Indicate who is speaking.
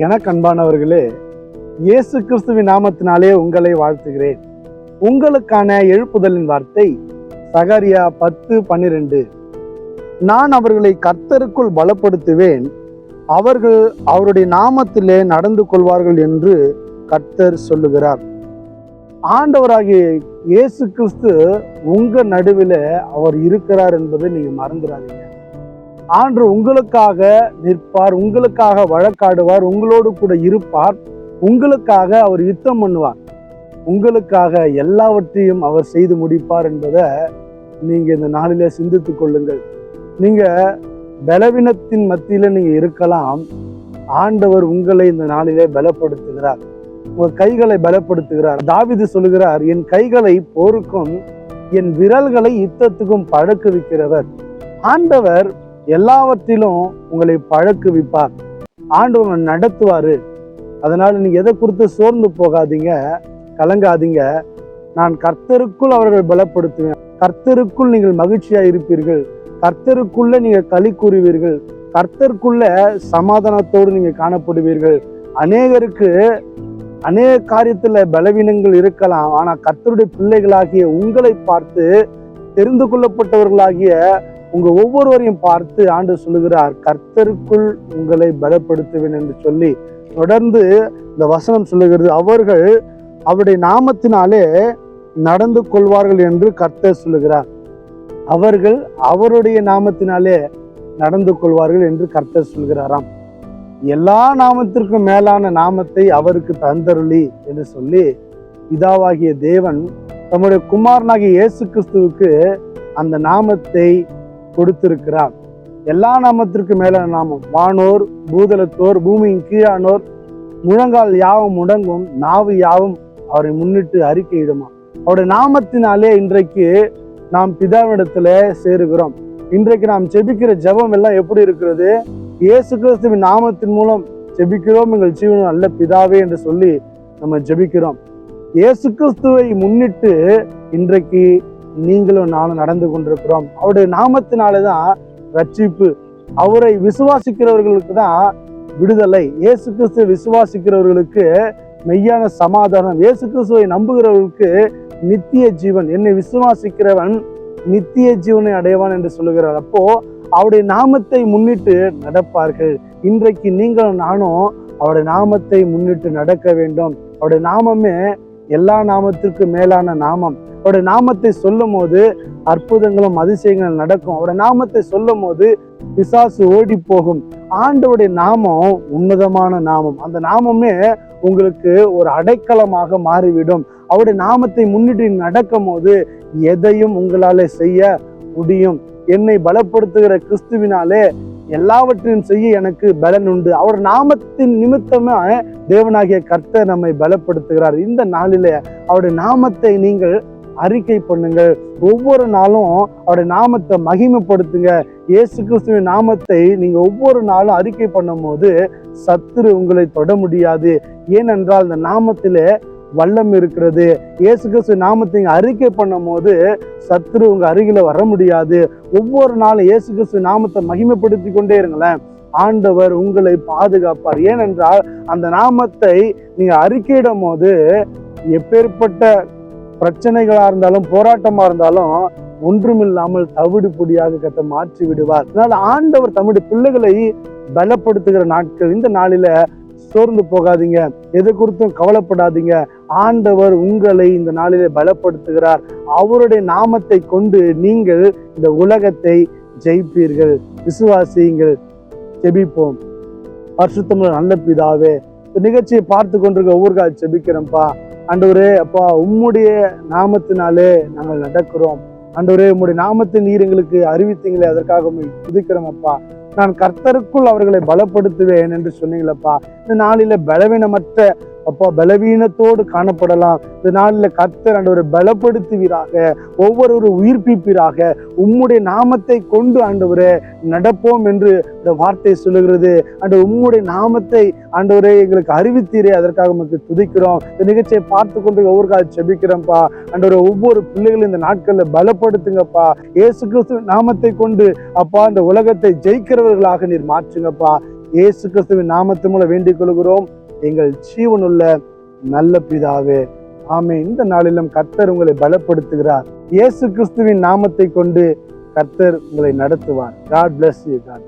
Speaker 1: எனக்கு அன்பானவர்களே, இயேசு கிறிஸ்துவின் நாமத்தினாலே உங்களை வாழ்த்துகிறேன். உங்களுக்கான எழுப்புதலின் வார்த்தை சகரியா 10:12. நான் அவர்களை கர்த்தருக்குள் பலப்படுத்துவேன், அவர்கள் அவருடைய நாமத்திலே நடந்து கொள்வார்கள் என்று கர்த்தர் சொல்லுகிறார். ஆண்டவராகிய இயேசு கிறிஸ்து உங்க நடுவில் அவர் இருக்கிறார் என்பதை நீங்க மறந்துடாதீங்க. ஆண்டவர் உங்களுக்காக நிற்பார், உங்களுக்காக வழக்காடுவார், உங்களோடு கூட இருப்பார், உங்களுக்காக அவர் யுத்தம் பண்ணுவார், உங்களுக்காக எல்லாவற்றையும் அவர் செய்து முடிப்பார் என்பதை நீங்க இந்த நாளிலே சிந்தித்து கொள்ளுங்கள். நீங்க பலவீனத்தின் மத்தியில நீங்க இருக்கலாம், ஆண்டவர் உங்களை இந்த நாளிலே பலப்படுத்துகிறார், உங்க கைகளை பலப்படுத்துகிறார். தாவீது சொல்லுகிறார், என் கைகளை போருக்கும் என் விரல்களை யுத்தத்துக்கும் பழக்குவிக்கிறவர். ஆண்டவர் எல்லாவற்றிலும் உங்களை பழக்குவிப்பார், ஆண்டவர் நடத்துவாரு. அதனால நீங்க எதை குறித்து சோர்ந்து போகாதீங்க, கலங்காதீங்க. நான் கர்த்தருக்குள் அவர்கள் பலப்படுத்துவேன், கர்த்தருக்குள் நீங்கள் மகிழ்ச்சியா இருப்பீர்கள், கர்த்தருக்குள்ள நீங்க களி கூறுவீர்கள், கர்த்தருக்குள்ள சமாதானத்தோடு நீங்க காணப்படுவீர்கள். அநேகருக்கு அநேக காரியத்துல பலவீனங்கள் இருக்கலாம், ஆனா கர்த்தருடைய பிள்ளைகளாகிய உங்களை பார்த்து தெரிந்து கொள்ளப்பட்டவர்களாகிய உங்க ஒவ்வொருவரையும் பார்த்து ஆண்டவர் சொல்லுகிறார், கர்த்தருக்குள் உங்களை பலப்படுத்துவேன் என்று சொல்லி தொடர்ந்து இந்த வசனம் சொல்லுகிறது. அவர்கள் அவருடைய நாமத்தினாலே நடந்து கொள்வார்கள் என்று கர்த்தர் சொல்லுகிறார். அவர்கள் அவருடைய நாமத்தினாலே நடந்து கொள்வார்கள் என்று கர்த்தர் சொல்கிறாராம். எல்லா நாமத்திற்கும் மேலான நாமத்தை அவருக்கு தந்தருளி என்று சொல்லி பிதாவாகிய தேவன் தம்முடைய குமாரனாகிய இயேசு கிறிஸ்துவுக்கு அந்த நாமத்தை கொடுத்திருக்கிறார். எல்லா நாமத்திற்கு மேலான நாமம். வானோர் பூதலத்தோர் பூமியின் கீழானோர் முழங்கால் யாவும் முடங்கும், நாவு யாவும் அவரை முன்னிட்டு அறிக்கையிடுமா. அவருடைய நாமத்தினாலே இன்றைக்கு நாம் பிதாவிடத்துல சேருகிறோம். இன்றைக்கு நாம் ஜெபிக்கிற ஜெபம் எல்லாம் எப்படி இருக்கிறது? இயேசு கிறிஸ்துவின் நாமத்தின் மூலம் ஜெபிக்கிறோம், எங்கள் ஜீவனும் நல்ல பிதாவே என்று சொல்லி நம்ம ஜெபிக்கிறோம். இயேசு கிறிஸ்துவை முன்னிட்டு இன்றைக்கு நீங்களும் நானும் நடந்து கொண்டிருக்கிறோம். அவருடைய நாமத்தினாலேதான் ரட்சிப்பு. அவரை விசுவாசிக்கிறவர்களுக்கு தான் விடுதலை. இயேசு கிறிஸ்துவை விசுவாசிக்கிறவர்களுக்கு மெய்யான சமாதானம். இயேசு கிறிஸ்துவை நம்புகிறவர்களுக்கு நித்திய ஜீவன். என்னை விசுவாசிக்கிறவன் நித்திய ஜீவனை அடைவான் என்று சொல்லுகிறார். அப்போ அவருடைய நாமத்தை முன்னிட்டு நடப்பார்கள். இன்றைக்கு நீங்களும் நானும் அவருடைய நாமத்தை முன்னிட்டு நடக்க வேண்டும். அவருடைய நாமமே எல்லா நாமத்திற்கும் மேலான நாமம். அவருடைய நாமத்தை சொல்லும் போது அற்புதங்களும் அதிசயங்களும் நடக்கும். அவருடைய நாமத்தை சொல்லும் போது பிசாசு ஓடி போகும். ஆண்டவருடைய நாமம் உன்னதமான நாமம். அந்த நாமமே உங்களுக்கு ஒரு அடைக்கலமாக மாறிவிடும். அவருடைய நாமத்தை முன்னிட்டு நடக்கும் போது எதையும் உங்களால செய்ய முடியும். என்னை பலப்படுத்துகிற கிறிஸ்துவினாலே எல்லாவற்றையும் செய்ய எனக்கு பலன் உண்டு. அவர் நாமத்தின் நிமித்தமே தேவனாகிய கர்த்தர் நம்மை பலப்படுத்துகிறார். இந்த நாளிலே அவருடைய நாமத்தை நீங்கள் அறிக்கை பண்ணுங்கள். ஒவ்வொரு நாளும் அவருடைய நாமத்தை மகிமைப்படுத்துங்க. இயேசு கிறிஸ்துவின் நாமத்தை நீங்க ஒவ்வொரு நாளும் அறிக்கை பண்ணும் போது சத்துரு உங்களை தொட முடியாது. ஏனென்றால் இந்த நாமத்திலே வல்லம் இருக்கிறது. இயேசு கிறிஸ்து நாமத்தை அறிக்கை பண்ணும் போது சத்துரு உங்க அருகில வர முடியாது. ஒவ்வொரு நாளும் இயேசு கிறிஸ்து நாமத்தை மகிமைப்படுத்தி கொண்டே இருங்களேன், ஆண்டவர் உங்களை பாதுகாப்பார். ஏனென்றால் அந்த நாமத்தை நீங்க அறிக்கையிடும் போது எப்பேற்பட்ட பிரச்சனைகளா இருந்தாலும் போராட்டமா இருந்தாலும் ஒன்றுமில்லாமல் தவிடு பொடியாக கத்த மாற்றி விடுவார். அதனால ஆண்டவர் தம்முடைய பிள்ளைகளை பலப்படுத்துகிற நாட்கள். இந்த நாளில சோர்ந்து போகாதீங்க, எதை குறித்தும் கவலைப்படாதீங்க. ஆண்டவர் உங்களை இந்த நாளிலே பலப்படுத்துகிறார். அவருடைய நாமத்தை கொண்டு நீங்கள் இந்த உலகத்தை ஜெயிப்பீர்கள். விசுவாசியுங்கள். ஜெபிப்போம். பரிசுத்தமுள்ள நல்ல பிதாவே, இந்த நிகழ்ச்சியை பார்த்து கொண்டிருக்க ஒவ்வொரு ஜெபிக்கிறோம்ப்பா. ஆண்டவரே, அப்பா உம்முடைய நாமத்தினாலே நாங்கள் நடக்கிறோம். ஆண்டவரே, உம்முடைய நாமத்தை நீர் எங்களுக்கு அறிவித்தீங்களே, அதற்காக துதிக்கிறோம் அப்பா. நான் கர்த்தருக்குள் அவர்களை பலப்படுத்துவேன் என்று சொன்னீங்களப்பா. இந்த நாளில பலவீனமற்ற அப்பா பலவீனத்தோடு காணப்படலாம். இந்த நாளில் கர்த்தர் ஆண்டவரை பலப்படுத்துவீராக, ஒவ்வொரு உயிர்ப்பிப்பீராக. உம்முடைய நாமத்தை கொண்டு ஆண்டவரே நடப்போம் என்று இந்த வார்த்தை சொல்லுகிறது. ஆண்டவர் உம்முடைய நாமத்தை ஆண்டவரே எங்களுக்கு அறிவித்தீரே, அதற்காக நமக்கு துதிக்கிறோம். இந்த நிகழ்ச்சியை பார்த்து கொண்டு ஒவ்வொரு காலம் ஜெபிக்கிறோம்ப்பா. ஆண்டவரை ஒவ்வொரு பிள்ளைகளும் இந்த நாட்களில் பலப்படுத்துங்கப்பா. இயேசு கிறிஸ்து நாமத்தை கொண்டு அப்பா இந்த உலகத்தை ஜெயிக்கிறவர்களாக நீர் மாற்றுங்கப்பா. இயேசு கிறிஸ்துவின் நாமத்து மூலம் வேண்டிக் கொள்கிறோம் எங்கள் ஜீவனுள்ள நல்ல பிதாவே, ஆமென். இந்த நாளிலும் கர்த்தர் உங்களை பலப்படுத்துகிறார். இயேசு கிறிஸ்துவின் நாமத்தை கொண்டு கர்த்தர் உங்களை நடத்துவார். God bless you. God.